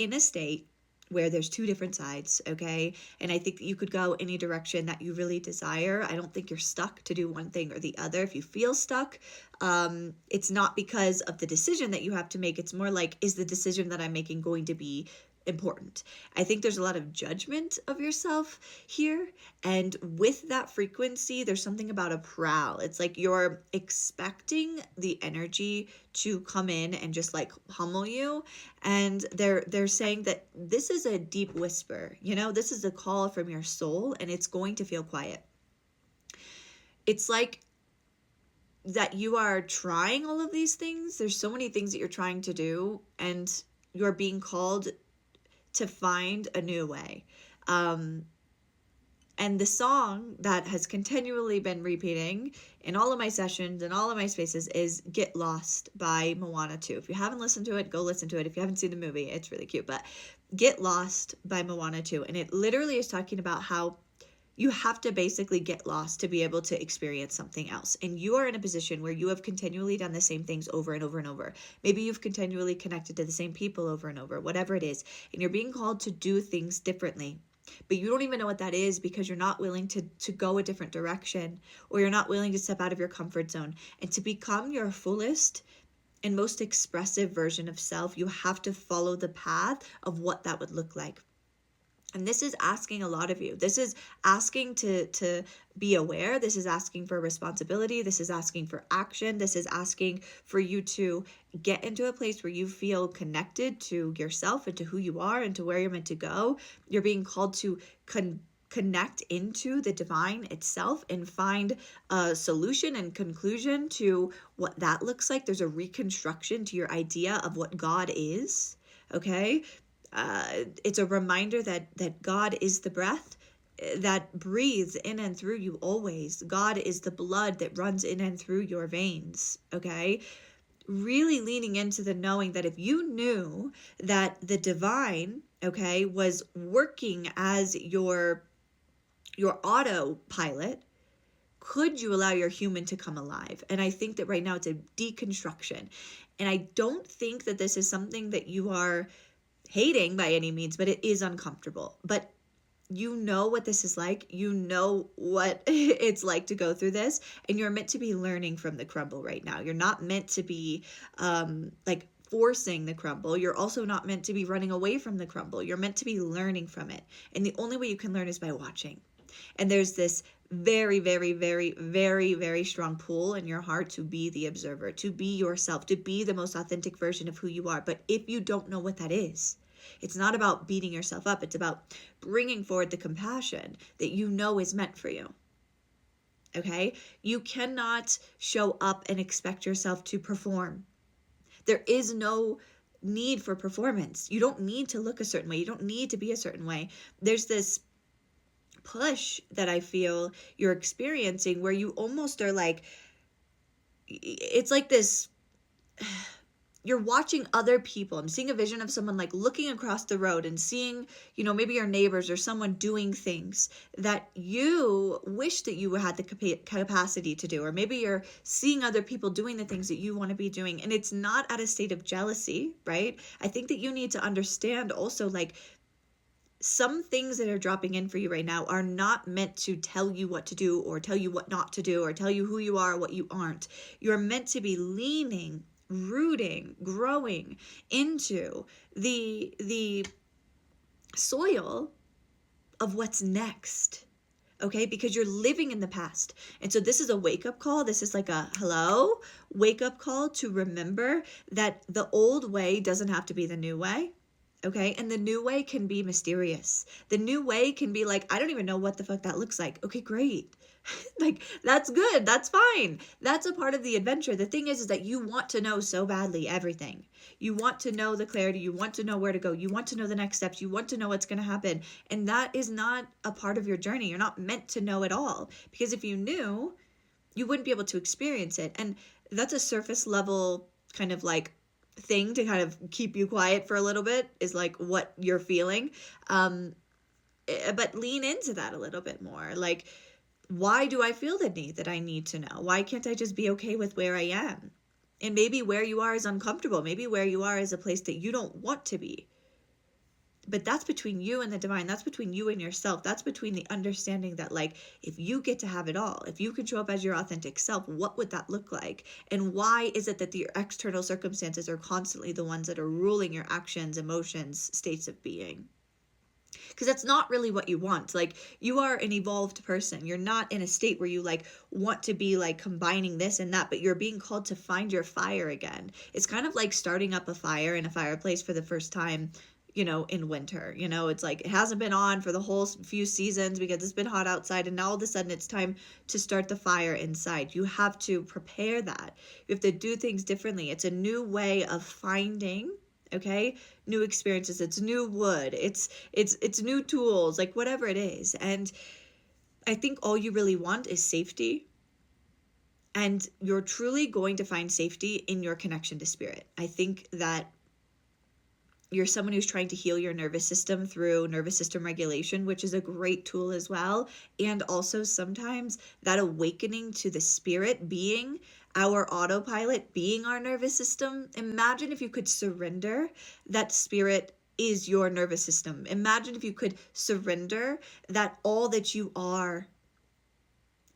in a state where there's two different sides, okay? And I think that you could go any direction that you really desire. I don't think you're stuck to do one thing or the other. If you feel stuck, it's not because of the decision that you have to make. It's more like, is the decision that I'm making going to be important? I think there's a lot of judgment of yourself here. And with that frequency, there's something about a prowl. It's like you're expecting the energy to come in and just like pummel you. And they're saying that this is a deep whisper, this is a call from your soul, and it's going to feel quiet. It's like that you are trying all of these things. There's so many things that you're trying to do, and you're being called to find a new way. And the song that has continually been repeating in all of my sessions and all of my spaces is Get Lost by Moana 2. If you haven't listened to it, go listen to it. If you haven't seen the movie, it's really cute. But Get Lost by Moana 2. And it literally is talking about how you have to basically get lost to be able to experience something else. And you are in a position where you have continually done the same things over and over and over. Maybe you've continually connected to the same people over and over, whatever it is. And you're being called to do things differently. But you don't even know what that is because you're not willing to go a different direction, or you're not willing to step out of your comfort zone. And to become your fullest and most expressive version of self, you have to follow the path of what that would look like. And this is asking a lot of you. This is asking to be aware. This is asking for responsibility. This is asking for action. This is asking for you to get into a place where you feel connected to yourself and to who you are and to where you're meant to go. You're being called to connect into the divine itself and find a solution and conclusion to what that looks like. There's a reconstruction to your idea of what God is, okay? It's a reminder that God is the breath that breathes in and through you always. God is the blood that runs in and through your veins, okay? Really leaning into the knowing that if you knew that the divine, okay, was working as your autopilot, could you allow your human to come alive? And I think that right now it's a deconstruction. And I don't think that this is something that you are hating by any means, but it is uncomfortable. But you know what this is like. You know what it's like to go through this, and you're meant to be learning from the crumble right now. You're not meant to be like forcing the crumble. You're also not meant to be running away from the crumble. You're meant to be learning from it. And the only way you can learn is by watching. And there's this very, very, very, very, very strong pull in your heart to be the observer, to be yourself, to be the most authentic version of who you are. But if you don't know what that is, it's not about beating yourself up. It's about bringing forward the compassion that you know is meant for you. Okay? You cannot show up and expect yourself to perform. There is no need for performance. You don't need to look a certain way. You don't need to be a certain way. There's this push that I feel you're experiencing where you almost are like, it's like this, you're watching other people. I'm seeing a vision of someone like looking across the road and seeing, maybe your neighbors or someone doing things that you wish that you had the capacity to do, or maybe you're seeing other people doing the things that you want to be doing. And it's not at a state of jealousy, right? I think that you need to understand also, like, some things that are dropping in for you right now are not meant to tell you what to do or tell you what not to do or tell you who you are or what you aren't. You're meant to be leaning, rooting, growing into the soil of what's next. Okay, because you're living in the past. And so this is a wake-up call. This is like a hello, wake-up call to remember that the old way doesn't have to be the new way. Okay, and the new way can be mysterious. The new way can be like, I don't even know what the fuck that looks like. Okay, great. Like, that's good. That's fine. That's a part of the adventure. The thing is that you want to know so badly everything. You want to know the clarity. You want to know where to go. You want to know the next steps. You want to know what's going to happen. And that is not a part of your journey. You're not meant to know it all. Because if you knew, you wouldn't be able to experience it. And that's a surface level kind of like thing to kind of keep you quiet for a little bit, is like what you're feeling. But lean into that a little bit more. Like, why do I feel the need that I need to know? Why can't I just be okay with where I am? And maybe where you are is uncomfortable. Maybe where you are is a place that you don't want to be. But that's between you and the divine. That's between you and yourself. That's between the understanding that, like, if you get to have it all, if you can show up as your authentic self, what would that look like? And why is it that your external circumstances are constantly the ones that are ruling your actions, emotions, states of being? Because that's not really what you want. Like, you are an evolved person. You're not in a state where you like want to be like combining this and that, but you're being called to find your fire again. It's kind of like starting up a fire in a fireplace for the first time, in winter. It's like it hasn't been on for the whole few seasons because it's been hot outside, and now all of a sudden it's time to start the fire inside. You have to prepare that. You have to do things differently. It's a new way of finding, okay, new experiences. It's new wood. It's new tools, like whatever it is. And I think all you really want is safety. And you're truly going to find safety in your connection to spirit. I think that you're someone who's trying to heal your nervous system through nervous system regulation, which is a great tool as well. And also sometimes that awakening to the spirit being our autopilot, being our nervous system. Imagine if you could surrender that spirit is your nervous system. Imagine if you could surrender that all that you are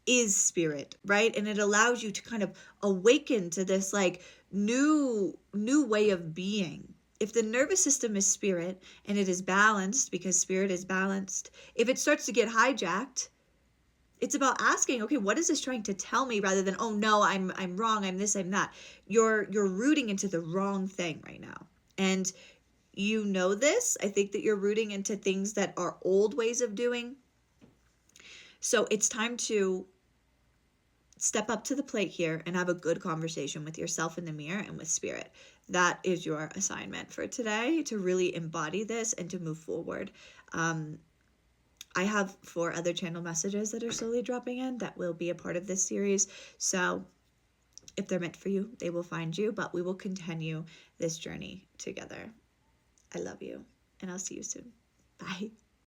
is spirit, right? And it allows you to kind of awaken to this like new way of being. If the nervous system is spirit and it is balanced, because spirit is balanced, if it starts to get hijacked, it's about asking, okay, what is this trying to tell me, rather than, oh no, I'm wrong, I'm this, I'm that. You're rooting into the wrong thing right now. And this. I think that you're rooting into things that are old ways of doing. So it's time to step up to the plate here and have a good conversation with yourself in the mirror and with spirit. That is your assignment for today, to really embody this and to move forward. I have 4 other channel messages that are slowly dropping in that will be a part of this series. So if they're meant for you, they will find you, but we will continue this journey together. I love you, and I'll see you soon. Bye.